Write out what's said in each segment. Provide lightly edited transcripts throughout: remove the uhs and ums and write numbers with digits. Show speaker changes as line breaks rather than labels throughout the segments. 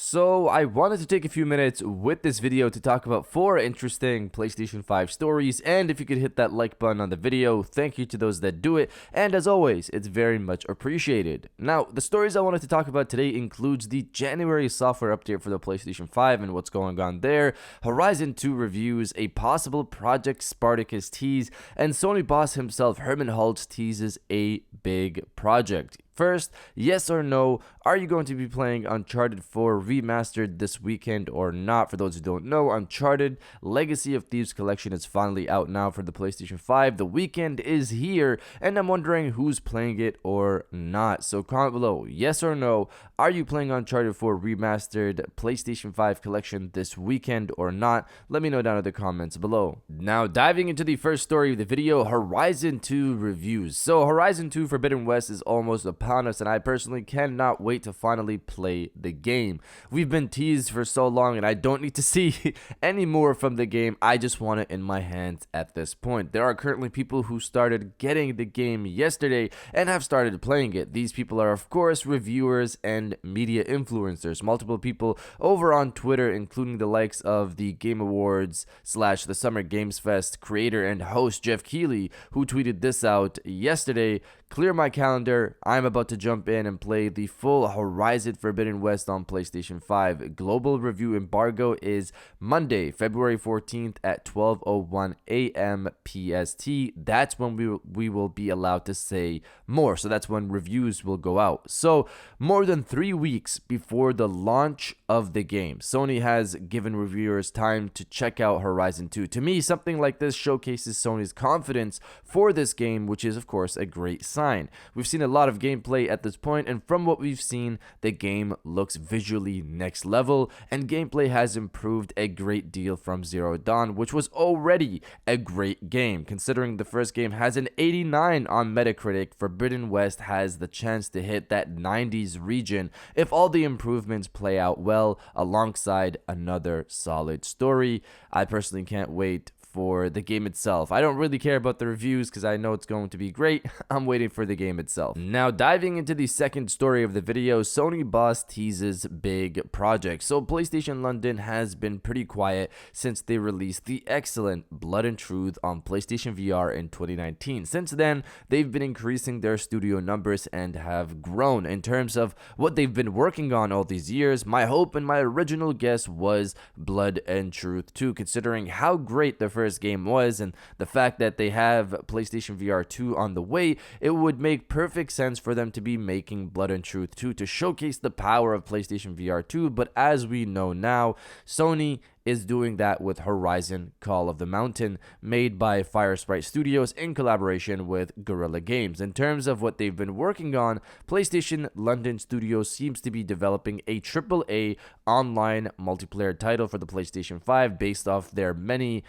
So I wanted to take a few minutes with this video to talk about 4 interesting PlayStation 5 stories, and if you could hit that like button on the video, thank you to those that do it, and as always, it's very much appreciated. Now, the stories I wanted to talk about today includes the January software update for the PlayStation 5 and what's going on there, Horizon 2 reviews, a possible Project Spartacus tease, and Sony boss himself Herman Hulst teases a big project. First, yes or no, are you going to be playing Uncharted 4 Remastered this weekend or not? For those who don't know, Uncharted Legacy of Thieves Collection is finally out now for the PlayStation 5. The weekend is here, and I'm wondering who's playing it or not. So comment below, yes or no, are you playing Uncharted 4 Remastered PlayStation 5 Collection this weekend or not? Let me know down in the comments below. Now, diving into the first story of the video, Horizon 2 reviews. So Horizon 2 Forbidden West is almost upon us, and I personally cannot wait to finally play the game. We've been teased for so long, and I don't need to see any more from the game. I just want it in my hands at this point. There are currently people who started getting the game yesterday and have started playing it. These people are, of course, reviewers and media influencers. Multiple people over on Twitter, including the likes of the Game Awards / the Summer Games Fest creator and host Jeff Keighley, who tweeted this out yesterday. Clear my calendar, I'm about to jump in and play the full Horizon Forbidden West on PlayStation 5. Global review embargo is Monday, February 14th at 12:01 a.m. PST. That's when we will be allowed to say more. So that's when reviews will go out. So more than 3 weeks before the launch of the game, Sony has given reviewers time to check out Horizon 2. To me, something like this showcases Sony's confidence for this game, which is of course a great sign. We've seen a lot of gameplay at this point, and from what we've seen, the game looks visually next level, and gameplay has improved a great deal from Zero Dawn, which was already a great game. Considering the first game has an 89 on Metacritic, Forbidden West has the chance to hit that 90s region if all the improvements play out well alongside another solid story. I personally can't wait for the game itself. I don't really care about the reviews because I know it's going to be great. I'm waiting for the game itself. Now, diving into the second story of the video, Sony boss teases big project. So PlayStation London has been pretty quiet since they released the excellent Blood and Truth on PlayStation VR in 2019. Since then, they've been increasing their studio numbers and have grown. In terms of what they've been working on all these years, my hope and my original guess was Blood and Truth 2, considering how great the first game was and the fact that they have PlayStation VR 2 on the way. It would make perfect sense for them to be making Blood and Truth 2 to showcase the power of PlayStation VR 2, but as we know now, Sony is doing that with Horizon Call of the Mountain, made by Firesprite Studios in collaboration with Guerrilla Games. In terms of what they've been working on, PlayStation London Studios seems to be developing a AAA online multiplayer title for the PlayStation 5 based off their many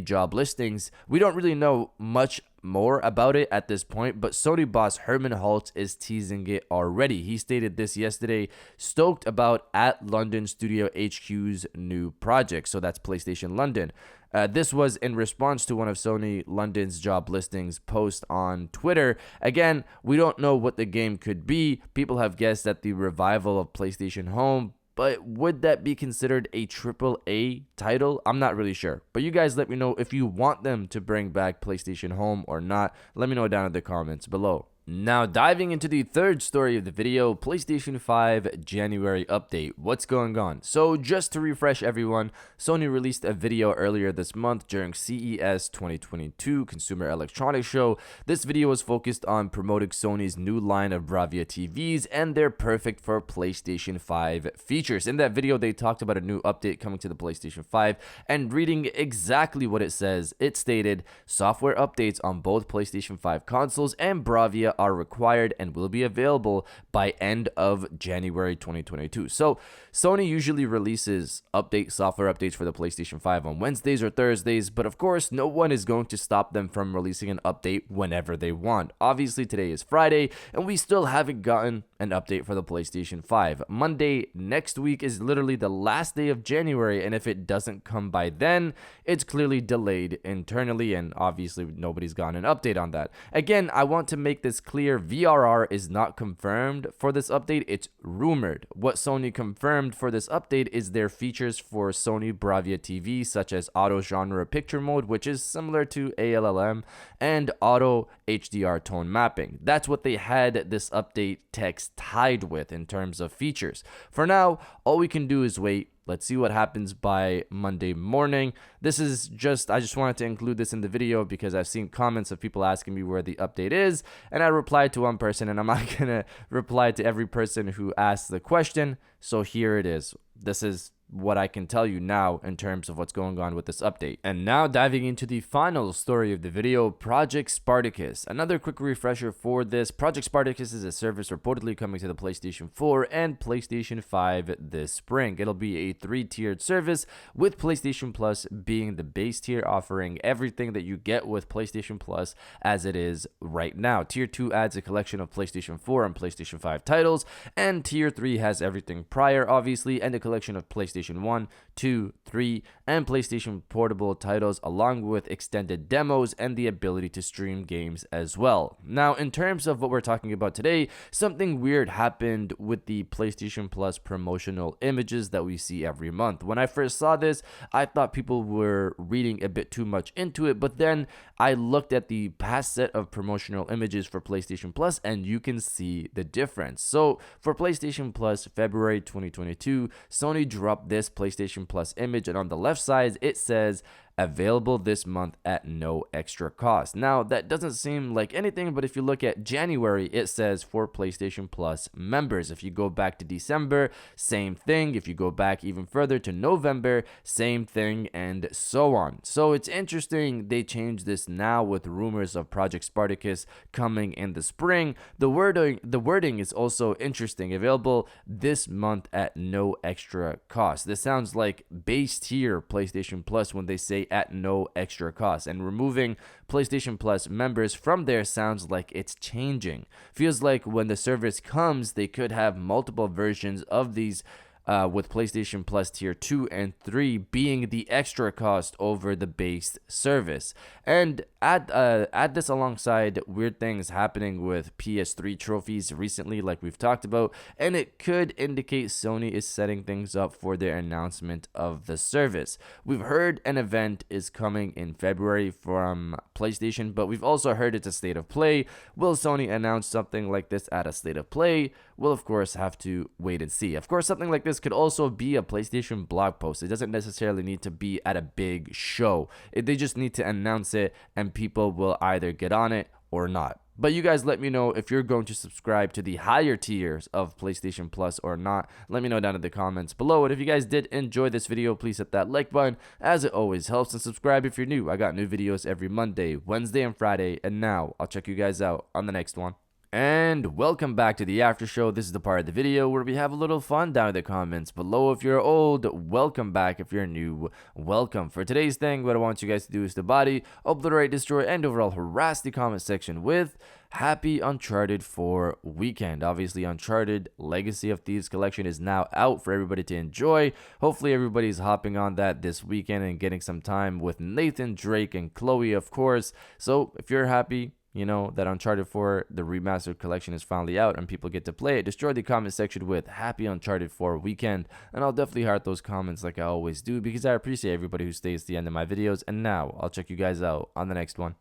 job listings. We don't really know much more about it at this point, but Sony boss Herman Hulst is teasing it already. He stated this yesterday, stoked about at London Studio HQ's new project. So that's PlayStation London. This was in response to one of Sony London's job listings post on Twitter. Again, we don't know what the game could be. People have guessed at the revival of PlayStation Home, but would that be considered a AAA title? I'm not really sure. But you guys let me know if you want them to bring back PlayStation Home or not. Let me know down in the comments below. Now, diving into the third story of the video, PlayStation 5 January update. What's going on? So, just to refresh everyone, Sony released a video earlier this month during CES 2022 Consumer Electronics Show. This video was focused on promoting Sony's new line of Bravia TVs and their perfect for PlayStation 5 features. In that video, they talked about a new update coming to the PlayStation 5, and reading exactly what it says, it stated, software updates on both PlayStation 5 consoles and Bravia are required and will be available by end of January 2022. So Sony usually releases software updates for the PlayStation 5 on Wednesdays or Thursdays, but of course no one is going to stop them from releasing an update whenever they want. Obviously today is Friday and we still haven't gotten an update for the PlayStation 5. Monday next week is literally the last day of January, and if it doesn't come by then, it's clearly delayed internally, and obviously nobody's gotten an update on that. Again, I want to make this clear, VRR is not confirmed for this update, it's rumored. What Sony confirmed for this update is their features for Sony Bravia TV, such as auto genre picture mode, which is similar to ALLM, and auto HDR tone mapping. That's what they had this update text tied with in terms of features. For now, all we can do is wait. Let's see what happens by Monday morning. I just wanted to include this in the video because I've seen comments of people asking me where the update is, and I replied to one person, and I'm not gonna reply to every person who asks the question. So here it is. This is what I can tell you now in terms of what's going on with this update. And now diving into the final story of the video, Project Spartacus. Another quick refresher for this. Project Spartacus is a service reportedly coming to the PlayStation 4 and PlayStation 5 this spring. It'll be a 3-tiered service, with PlayStation Plus being the base tier, offering everything that you get with PlayStation Plus as it is right now. Tier 2 adds a collection of PlayStation 4 and PlayStation 5 titles, and Tier 3 has everything prior, obviously, and a collection of PlayStation 1, 2, 3, and PlayStation Portable titles, along with extended demos and the ability to stream games as well. Now, in terms of what we're talking about today, something weird happened with the PlayStation Plus promotional images that we see every month. When I first saw this, I thought people were reading a bit too much into it, but then I looked at the past set of promotional images for PlayStation Plus, and you can see the difference. So, for PlayStation Plus February 2022, Sony dropped this PlayStation Plus image, and on the left side it says available this month at no extra cost. Now, that doesn't seem like anything, but if you look at January, it says for PlayStation Plus members. If you go back to December, same thing. If you go back even further to November, same thing, and so on. So it's interesting they changed this now with rumors of Project Spartacus coming in the spring. The wording is also interesting. Available this month at no extra cost. This sounds like base tier PlayStation Plus when they say at no extra cost, and removing PlayStation Plus members from there sounds like it's changing. Feels like when the service comes, they could have multiple versions of these, with PlayStation Plus Tier 2 and 3 being the extra cost over the base service. And add this alongside weird things happening with PS3 trophies recently, like we've talked about, and it could indicate Sony is setting things up for their announcement of the service. We've heard an event is coming in February from PlayStation, but we've also heard it's a state of play. Will Sony announce something like this at a state of play? We'll of course have to wait and see. Of course, something like this could also be a PlayStation blog post. It doesn't necessarily need to be at a big show. They just need to announce it, and people will either get on it or not. But you guys let me know if you're going to subscribe to the higher tiers of PlayStation Plus or not. Let me know down in the comments below. And if you guys did enjoy this video, please hit that like button, as it always helps, and subscribe if you're new. I got new videos every Monday, Wednesday, and Friday. And now I'll check you guys out on the next one. And welcome back to the after show. This is the part of the video where we have a little fun down in the comments below. If you're old, welcome back. If you're new, welcome. For today's thing, what I want you guys to do is to body, obliterate, destroy, and overall harass the comment section with Happy Uncharted 4 weekend. Obviously, Uncharted Legacy of Thieves collection is now out for everybody to enjoy. Hopefully, everybody's hopping on that this weekend and getting some time with Nathan, Drake, and Chloe, of course. So if you're happy, you know that Uncharted 4, the remastered collection, is finally out and people get to play it, destroy the comment section with Happy Uncharted 4 weekend, and I'll definitely heart those comments like I always do, because I appreciate everybody who stays to the end of my videos. And now I'll check you guys out on the next one.